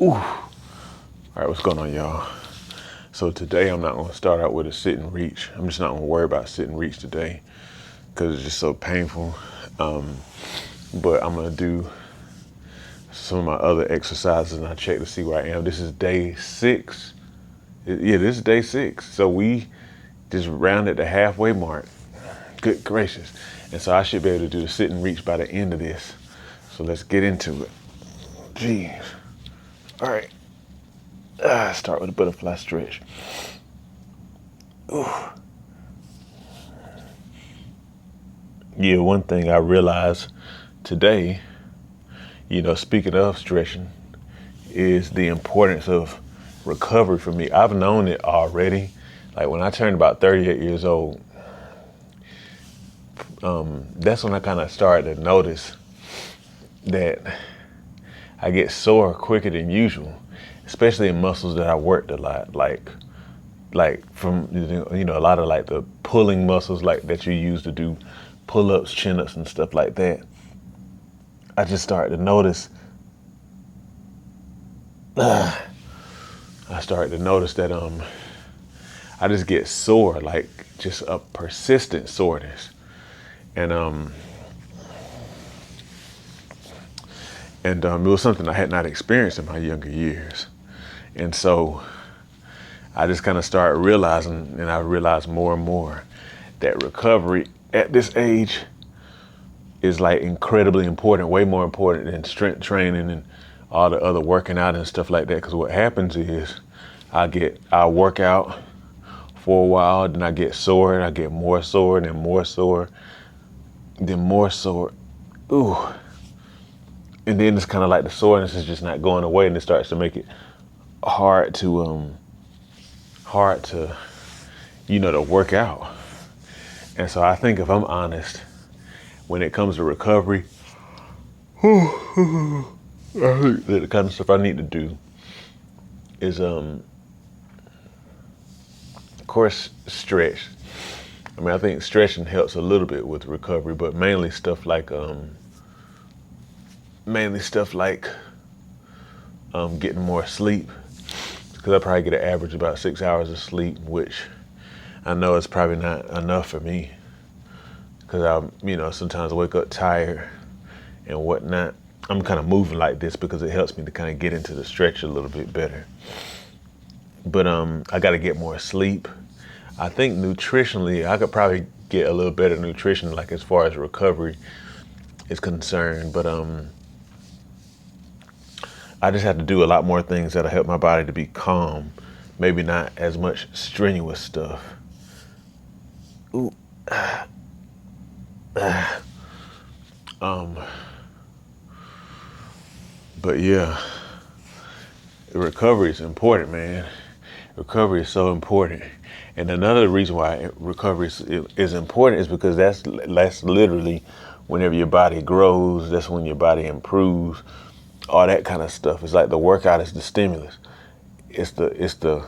Ooh. All right, what's going on, y'all? So today I'm not gonna start out with a sit and reach. I'm just not gonna worry about sit and reach today because it's just so painful. But I'm gonna do some of my other exercises and I check to see where I am. This is day 6. Yeah, this is day 6. So we just rounded the halfway mark. Good gracious. And so I should be able to do the sit and reach by the end of this. So let's get into it. Jeez. All right. Start with a butterfly stretch. Ooh. Yeah, one thing I realized today, speaking of stretching, is the importance of recovery for me. I've known it already. Like when I turned about 38 years old, that's when I kind of started to notice that I get sore quicker than usual, especially in muscles that I worked a lot, like from a lot of like the pulling muscles like that you use to do pull-ups, chin-ups and stuff like that. I just started to notice that I just get sore, like just a persistent soreness. And it was something I had not experienced in my younger years. And so I just kind of started realizing, and I realized more and more, that recovery at this age is like incredibly important, way more important than strength training and all the other working out and stuff like that. Because what happens is I work out for a while, then I get sore, and I get more sore, then more sore, then more sore. Ooh. And then it's kind of like the soreness is just not going away, and it starts to make it hard to to work out. And so I think if I'm honest, when it comes to recovery, I think that the kind of stuff I need to do is, of course, stretch. I mean, I think stretching helps a little bit with recovery, but mainly stuff like getting more sleep. Because I probably get an average about 6 hours of sleep, which I know is probably not enough for me. Because sometimes I wake up tired and whatnot. I'm kind of moving like this because it helps me to kind of get into the stretch a little bit better. But I got to get more sleep. I think nutritionally, I could probably get a little better nutrition, like as far as recovery is concerned. But I just have to do a lot more things that'll help my body to be calm. Maybe not as much strenuous stuff. Ooh. But yeah, recovery is important, man. Recovery is so important. And another reason why recovery is important is because that's literally whenever your body grows, that's when your body improves, all that kind of stuff. It's like the workout is the stimulus. It's the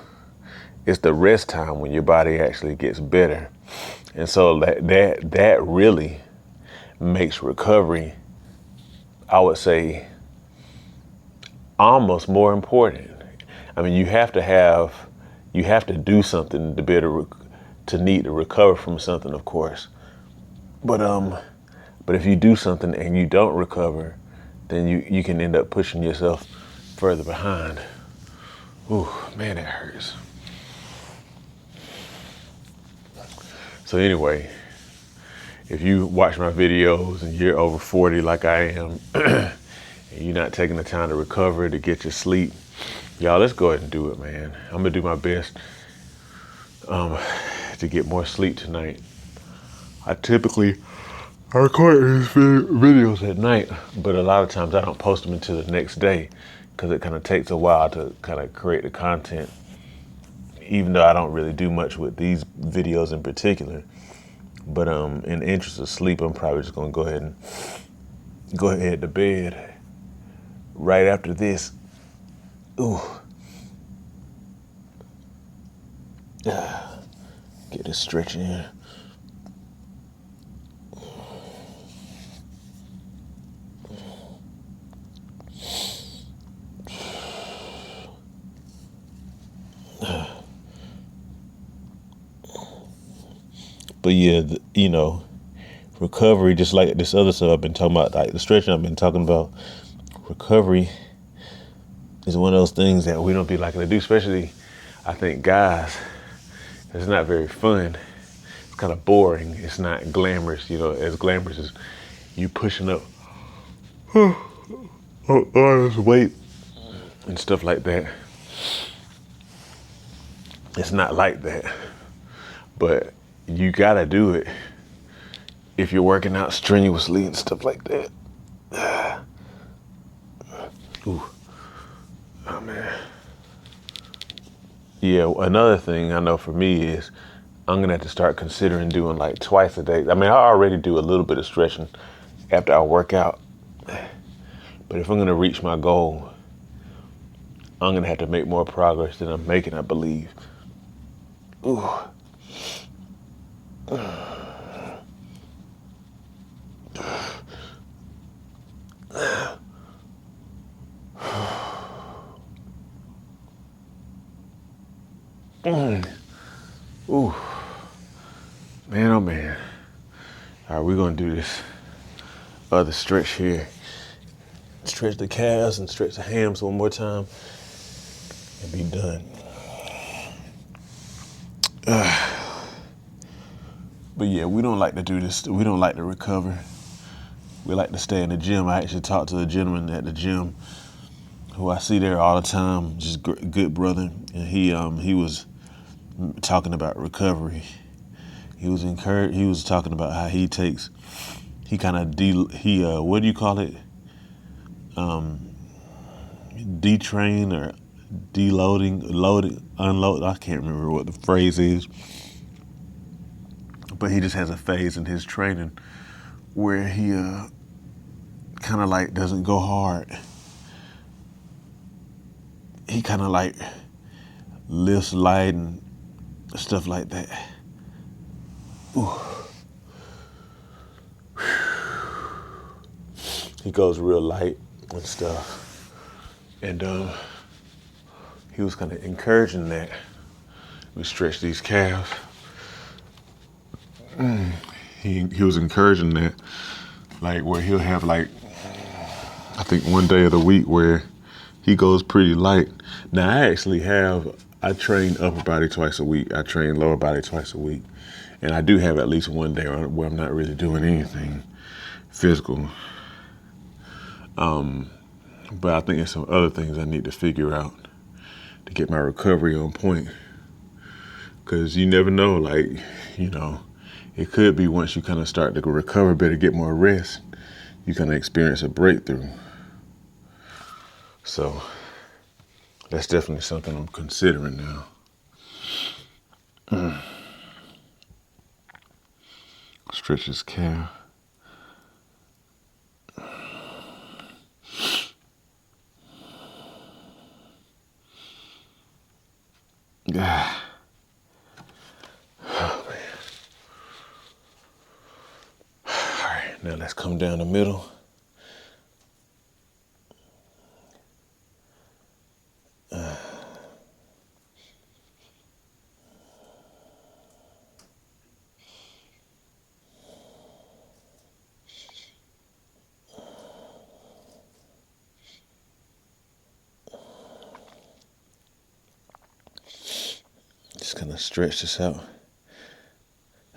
rest time when your body actually gets better. And so that really makes recovery, I would say, almost more important. I mean, you have to do something to need to recover from something, of course. But if you do something and you don't recover, then you can end up pushing yourself further behind. Ooh, man, that hurts. So anyway, if you watch my videos and you're over 40 like I am, and you're not taking the time to recover, to get your sleep, y'all, let's go ahead and do it, man. I'm gonna do my best to get more sleep tonight. I record these videos at night, but a lot of times I don't post them until the next day because it kind of takes a while to kind of create the content, even though I don't really do much with these videos in particular. But in the interest of sleep, I'm probably just gonna go ahead to bed right after this. Ooh. Get this stretch in. But yeah, recovery, just like this other stuff I've been talking about, like the stretching I've been talking about, recovery is one of those things that we don't be liking to do, especially, I think, guys. It's not very fun. It's kind of boring. It's not glamorous, as glamorous as you pushing up all this weight and stuff like that. It's not like that. But you gotta do it if you're working out strenuously and stuff like that. Ooh. Oh man. Yeah, another thing I know for me is I'm gonna have to start considering doing like twice a day. I mean, I already do a little bit of stretching after I work out. But if I'm gonna reach my goal, I'm gonna have to make more progress than I'm making, I believe. Ooh. Ooh. Man, oh man. All right, we're gonna do this other stretch here. Stretch the calves and stretch the hams one more time and be done. But yeah, we don't like to do this. We don't like to recover. We like to stay in the gym. I actually talked to a gentleman at the gym who I see there all the time, just good brother, and he was talking about recovery. He was encouraged. He was talking about how he kind of what do you call it? Detrain or deloading, loading, unload. I can't remember what the phrase is, but he just has a phase in his training where he kind of like doesn't go hard. He kind of like lifts light and stuff like that. Ooh. He goes real light and stuff. And he was kind of encouraging that. We stretch these calves. He was encouraging that, like where he'll have like, I think one day of the week where he goes pretty light. Now I train upper body twice a week. I train lower body twice a week. And I do have at least one day where I'm not really doing anything physical. But I think there's some other things I need to figure out to get my recovery on point. Because you never know, like, it could be once you kind of start to recover better, get more rest, you kind of experience a breakthrough. So that's definitely something I'm considering now. Stretch his calf. Oh, man. All right, now let's come down the middle. Just gonna stretch this out.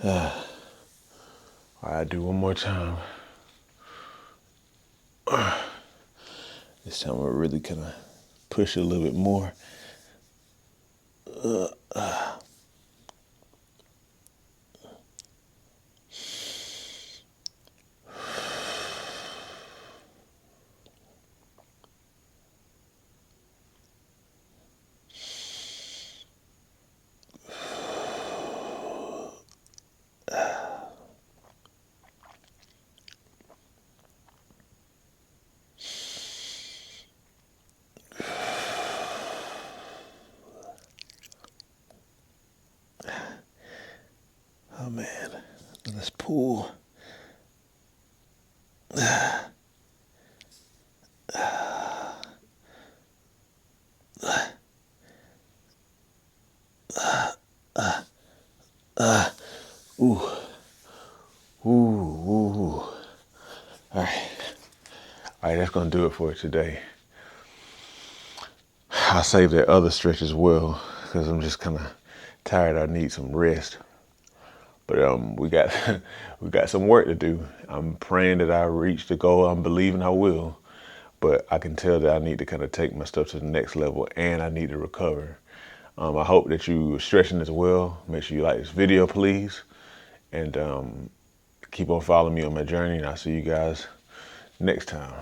All right, do one more time. This time we're really gonna push it a little bit more. Oh man, let's pull. Ooh. All right, that's gonna do it for today. I'll save that other stretch as well because I'm just kind of tired. I need some rest. But we got we got some work to do. I'm praying that I reach the goal. I'm believing I will. But I can tell that I need to kind of take my stuff to the next level, and I need to recover. I hope that you are stretching as well. Make sure you like this video, please. And keep on following me on my journey. And I'll see you guys next time.